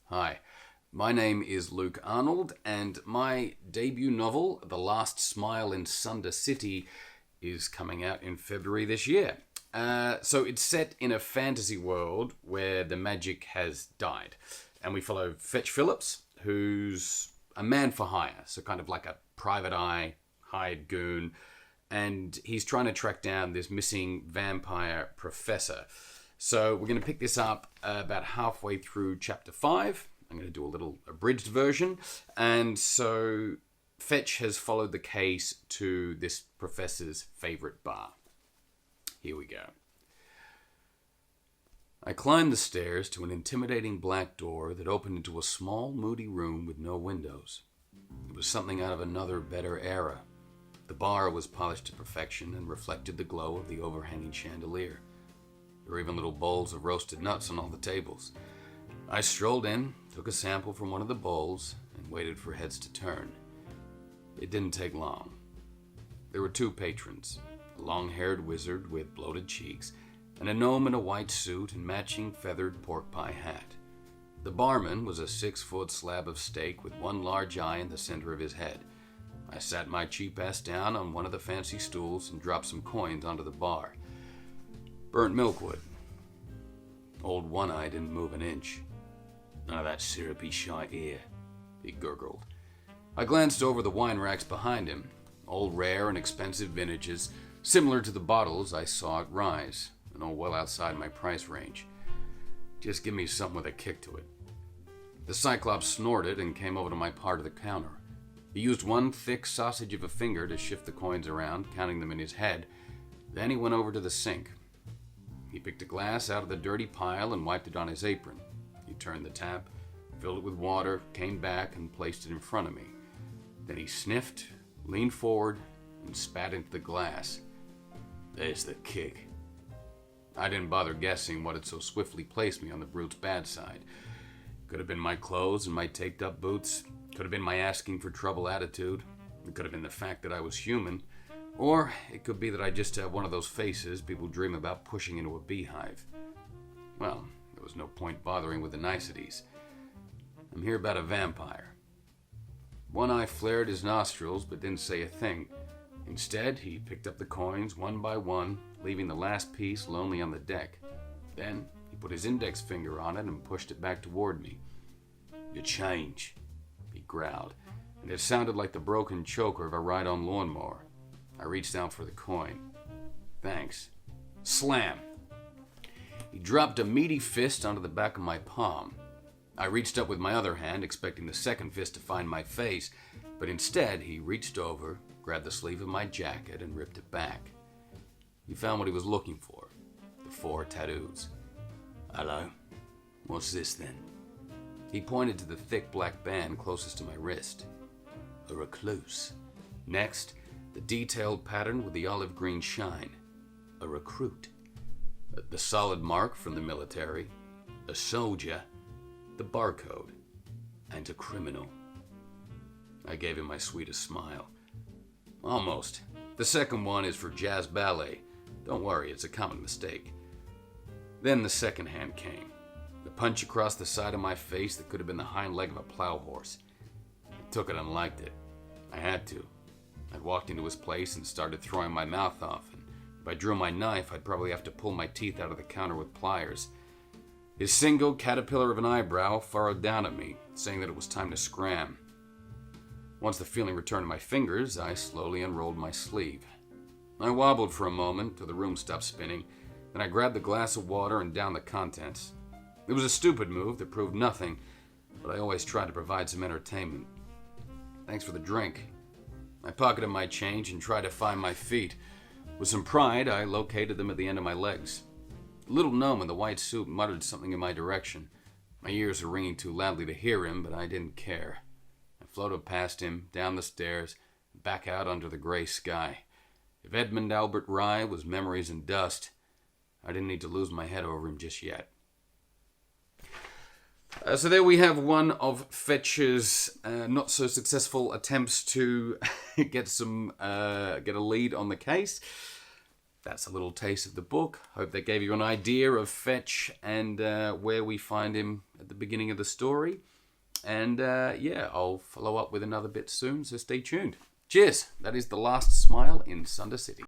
Hi, my name is Luke Arnold, and my debut novel, The Last Smile in Sunder City, is coming out in February this year. So it's set in a fantasy world where the magic has died. And we follow Fetch Phillips, who's a man for hire, so kind of like a private eye, hired goon. And he's trying to track down this missing vampire professor. So we're going to pick this up about halfway through chapter 5. I'm going to do a little abridged version. And so Fetch has followed the case to this professor's favorite bar. Here we go. I climbed the stairs to an intimidating black door that opened into a small, moody room with no windows. It was something out of another, better era. The bar was polished to perfection and reflected the glow of the overhanging chandelier. There were even little bowls of roasted nuts on all the tables. I strolled in, took a sample from one of the bowls, and waited for heads to turn. It didn't take long. There were two patrons, a long-haired wizard with bloated cheeks, and a gnome in a white suit and matching feathered pork pie hat. The barman was a 6-foot slab of steak with one large eye in the center of his head. I sat my cheap ass down on one of the fancy stools and dropped some coins onto the bar. Burnt milkwood. Old One-Eye didn't move an inch. None of that syrupy shite here, he gurgled. I glanced over the wine racks behind him, all rare and expensive vintages, similar to the bottles I saw at Rise, and all well outside my price range. Just give me something with a kick to it. The Cyclops snorted and came over to my part of the counter. He used one thick sausage of a finger to shift the coins around, counting them in his head. Then he went over to the sink. He picked a glass out of the dirty pile and wiped it on his apron. He turned the tap, filled it with water, came back and placed it in front of me. Then he sniffed, leaned forward, and spat into the glass. There's the kick. I didn't bother guessing what had so swiftly placed me on the brute's bad side. Could have been my clothes and my taped-up boots. Could have been my asking for trouble attitude. It could have been the fact that I was human. Or it could be that I just have one of those faces people dream about pushing into a beehive. Well, there was no point bothering with the niceties. I'm here about a vampire. One-Eye flared his nostrils but didn't say a thing. Instead, he picked up the coins one by one, leaving the last piece lonely on the deck. Then he put his index finger on it and pushed it back toward me. "Your change," he growled, and it sounded like the broken choker of a ride-on lawnmower. I reached out for the coin. "Thanks." Slam! He dropped a meaty fist onto the back of my palm. I reached up with my other hand, expecting the second fist to find my face, but instead he reached over, grabbed the sleeve of my jacket, and ripped it back. He found what he was looking for, the 4 tattoos. "Hello? What's this then?" He pointed to the thick black band closest to my wrist. "A recluse." Next, the detailed pattern with the olive green shine. "A recruit." The solid mark from the military. "A soldier." The barcode. "And a criminal." I gave him my sweetest smile. "Almost. The second one is for jazz ballet. Don't worry, it's a common mistake." Then the second hand came. The punch across the side of my face that could have been the hind leg of a plow horse. I took it and liked it. I had to. I'd walked into his place and started throwing my mouth off, and if I drew my knife, I'd probably have to pull my teeth out of the counter with pliers. His single caterpillar of an eyebrow furrowed down at me, saying that it was time to scram. Once the feeling returned to my fingers, I slowly unrolled my sleeve. I wobbled for a moment till the room stopped spinning, then I grabbed the glass of water and downed the contents. It was a stupid move that proved nothing, but I always tried to provide some entertainment. "Thanks for the drink." I pocketed my change and tried to find my feet. With some pride, I located them at the end of my legs. The little gnome in the white suit muttered something in my direction. My ears were ringing too loudly to hear him, but I didn't care. I floated past him, down the stairs, and back out under the gray sky. If Edmund Albert Rye was memories and dust, I didn't need to lose my head over him just yet. So there we have one of Fetch's not so successful attempts to get a lead on the case. that's a little taste of the book. Hope that gave you an idea of Fetch and where we find him at the beginning of the story. And yeah, I'll follow up with another bit soon, so stay tuned. Cheers! That is The Last Smile in Sunder City.